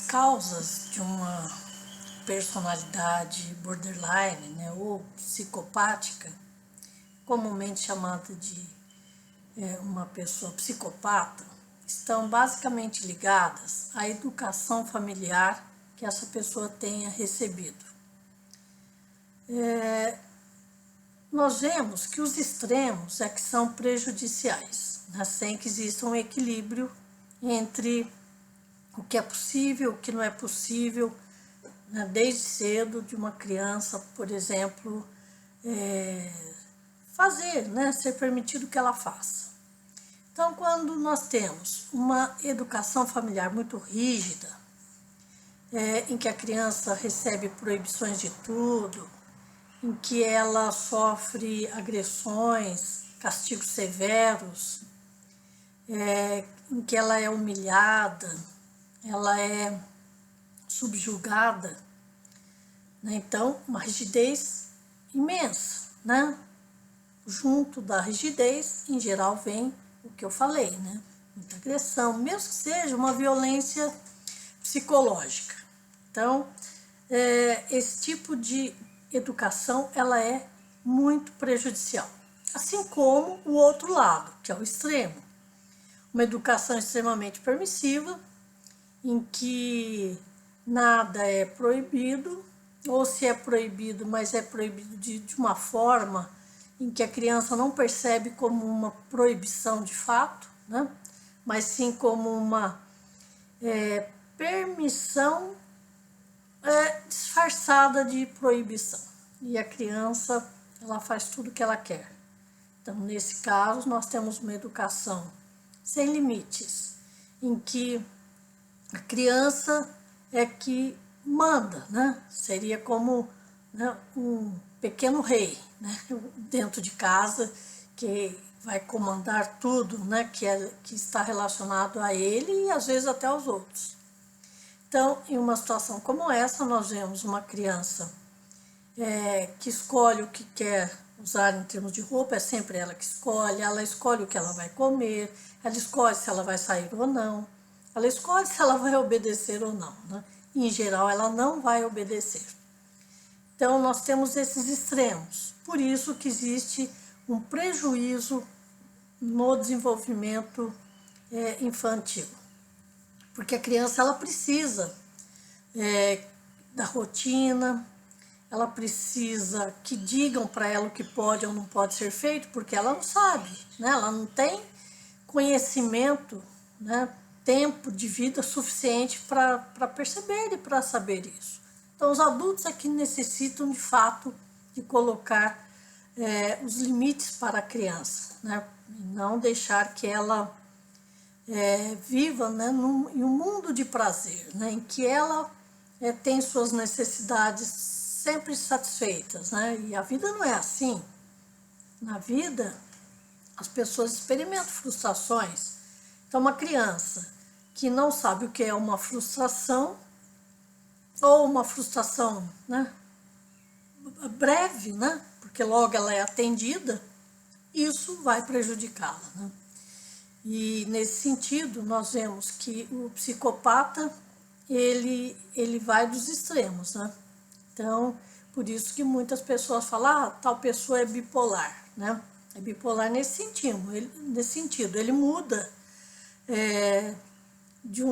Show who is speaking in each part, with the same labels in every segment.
Speaker 1: causas de uma personalidade borderline, né, ou psicopática, comumente chamada de uma pessoa psicopata, estão basicamente ligadas à educação familiar que essa pessoa tenha recebido. Nós vemos que os extremos é que são prejudiciais, né, sem que exista um equilíbrio entre o que é possível, o que não é possível, né, desde cedo de uma criança, por exemplo, fazer, né, ser permitido que ela faça. Então, quando nós temos uma educação familiar muito rígida, em que a criança recebe proibições de tudo, em que ela sofre agressões, castigos severos, em que ela é humilhada, ela é subjugada, né? Então, uma rigidez imensa, né? Junto da rigidez, em geral, vem o que eu falei, né? Muita agressão, mesmo que seja uma violência psicológica. Então, esse tipo de educação, ela é muito prejudicial. Assim como o outro lado, que é o extremo. Uma educação extremamente permissiva, em que nada é proibido, ou se é proibido, mas é proibido de uma forma em que a criança não percebe como uma proibição de fato, né? Mas sim como uma permissão disfarçada de proibição. E a criança, ela faz tudo o que ela quer. Então, nesse caso, nós temos uma educação sem limites, em que a criança é que manda, né? Seria como, né, um pequeno rei, né, dentro de casa, que vai comandar tudo, né, que está relacionado a ele e às vezes até aos outros. Então, em uma situação como essa, nós vemos uma criança que escolhe o que quer usar em termos de roupa, é sempre ela que escolhe, ela escolhe o que ela vai comer, ela escolhe se ela vai sair ou não, ela escolhe se ela vai obedecer ou não, né? Em geral, ela não vai obedecer. Então, nós temos esses extremos. Por isso que existe um prejuízo no desenvolvimento infantil. Porque a criança, ela precisa da rotina, ela precisa que digam para ela o que pode ou não pode ser feito, porque ela não sabe, né? Ela não tem conhecimento, né? Tempo de vida suficiente para perceber e para saber isso. Então, os adultos é que necessitam, de fato, de colocar os limites para a criança, né? E não deixar que ela viva, né, em um mundo de prazer, né? Em que ela tem suas necessidades sempre satisfeitas, né? E a vida não é assim. Na vida, as pessoas experimentam frustrações. Então, uma criança que não sabe o que é uma frustração, ou uma frustração, né, breve, né, porque logo ela é atendida, isso vai prejudicá-la, né? E nesse sentido, nós vemos que o psicopata, ele vai dos extremos, né? Então, por isso que muitas pessoas falam, tal pessoa é bipolar, né? É bipolar nesse sentido, ele muda de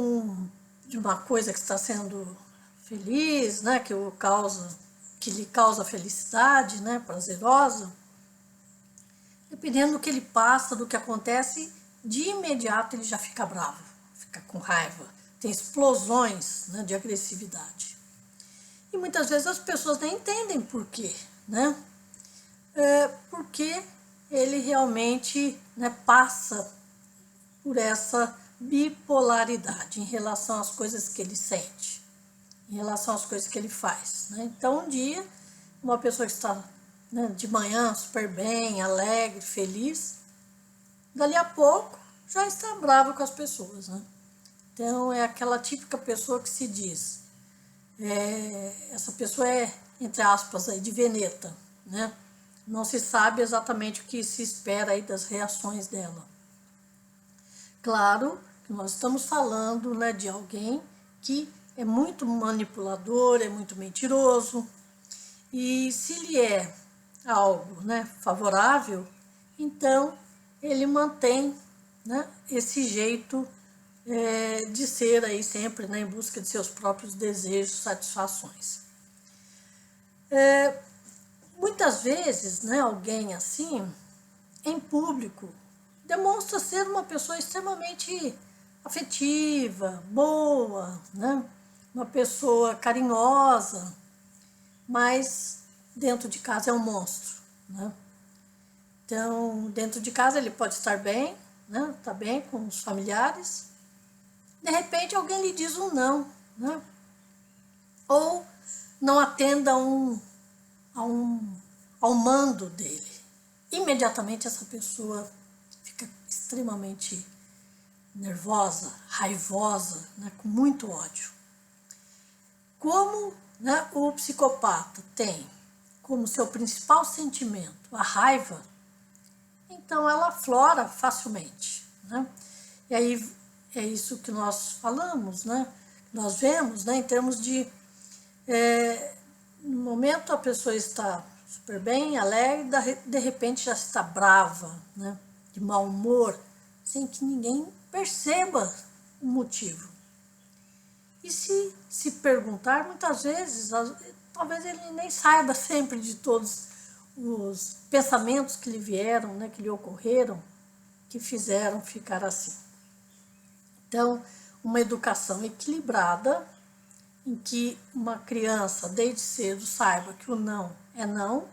Speaker 1: uma coisa que está sendo feliz, né? Que lhe causa felicidade, né? Prazerosa, dependendo do que ele passa, do que acontece, de imediato ele já fica bravo, fica com raiva, tem explosões, né, de agressividade. E muitas vezes as pessoas nem entendem por quê, né? Porque ele realmente, né, passa por essa bipolaridade em relação às coisas que ele sente, em relação às coisas que ele faz, né? Então, um dia, uma pessoa que está, né, de manhã super bem, alegre, feliz, dali a pouco já está brava com as pessoas, né? Então, é aquela típica pessoa que se diz, essa pessoa é, entre aspas, aí, de veneta, né? Não se sabe exatamente o que se espera aí das reações dela. Claro que nós estamos falando, né, de alguém que é muito manipulador, é muito mentiroso. E se lhe é algo, né, favorável, então ele mantém, né, esse jeito de ser aí sempre, né, em busca de seus próprios desejos, satisfações. Muitas vezes, né, alguém assim, em público, demonstra ser uma pessoa extremamente afetiva, boa, né, uma pessoa carinhosa, mas dentro de casa é um monstro, né? Então, dentro de casa ele pode estar bem, né? Tá bem com os familiares. De repente alguém lhe diz um não, né? Ou não atenda ao mando dele. Imediatamente essa pessoa fica extremamente nervosa, raivosa, né? Com muito ódio. Como, né, o psicopata tem como seu principal sentimento a raiva, então ela aflora facilmente, né? E aí é isso que nós falamos, né? Nós vemos, né, em termos de no momento a pessoa está super bem, alegre, de repente já está brava, né? De mau humor, sem que ninguém perceba o motivo. E se perguntar, muitas vezes, talvez ele nem saiba sempre de todos os pensamentos que lhe vieram, né, que lhe ocorreram, que fizeram ficar assim. Então, uma educação equilibrada, em que uma criança, desde cedo, saiba que o não é não,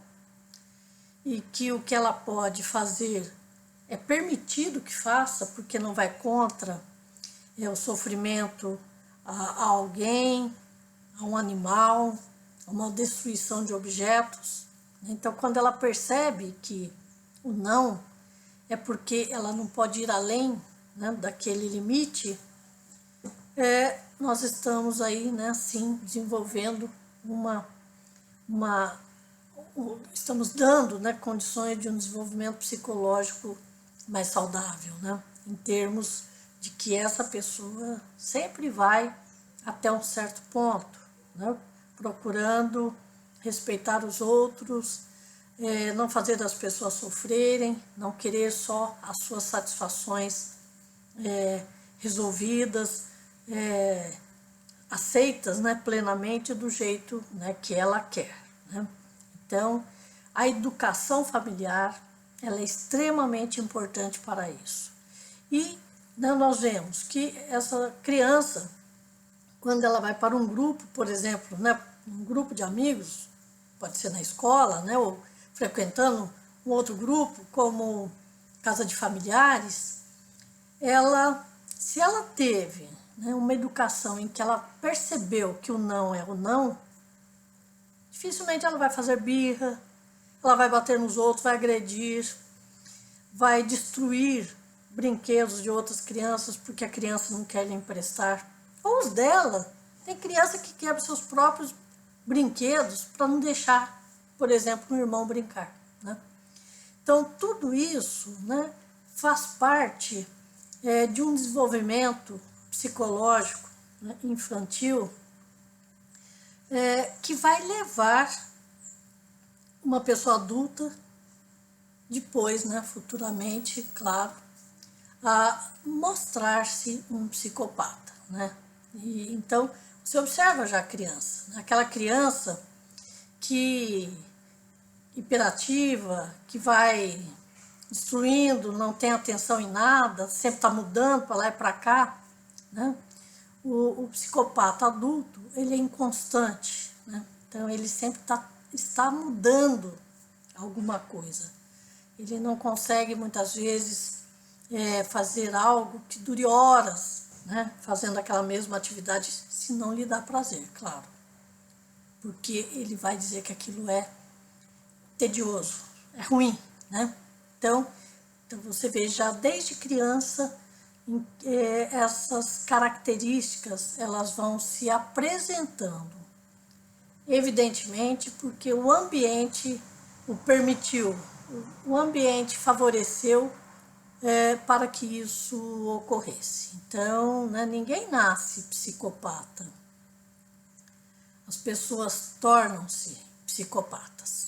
Speaker 1: e que o que ela pode fazer é permitido que faça, porque não vai contra o sofrimento a alguém, a um animal, a uma destruição de objetos. Então, quando ela percebe que o não é porque ela não pode ir além, né, daquele limite, nós estamos aí, né, sim, desenvolvendo estamos dando, né, condições de um desenvolvimento psicológico mais saudável, né, em termos de que essa pessoa sempre vai até um certo ponto, né, procurando respeitar os outros, não fazer as pessoas sofrerem, não querer só as suas satisfações resolvidas, aceitas, né, plenamente do jeito, né, que ela quer, né? Então, a educação familiar ela é extremamente importante para isso. E, né, nós vemos que essa criança, quando ela vai para um grupo, por exemplo, né, um grupo de amigos, pode ser na escola, né, ou frequentando um outro grupo, como casa de familiares, se ela teve, né, uma educação em que ela percebeu que o não é o não, dificilmente ela vai fazer birra, ela vai bater nos outros, vai agredir, vai destruir brinquedos de outras crianças porque a criança não quer lhe emprestar. Ou os dela. Tem criança que quebra seus próprios brinquedos para não deixar, por exemplo, um irmão brincar, né? Então, tudo isso, né, faz parte de um desenvolvimento psicológico, né, infantil, que vai levar uma pessoa adulta, depois, né, futuramente, claro, a mostrar-se um psicopata, né? E, então, você observa já a criança, né? Aquela criança que hiperativa, que vai destruindo, não tem atenção em nada, sempre está mudando para lá e para cá, né? O psicopata adulto, ele é inconstante, né? Então ele sempre está mudando alguma coisa. Ele não consegue muitas vezes fazer algo que dure horas, né? Fazendo aquela mesma atividade, se não lhe dá prazer, claro. Porque ele vai dizer que aquilo é tedioso, é ruim, né? Então você vê já desde criança essas características elas vão se apresentando, evidentemente porque o ambiente o permitiu, o ambiente favoreceu para que isso ocorresse. Então, né, ninguém nasce psicopata, as pessoas tornam-se psicopatas.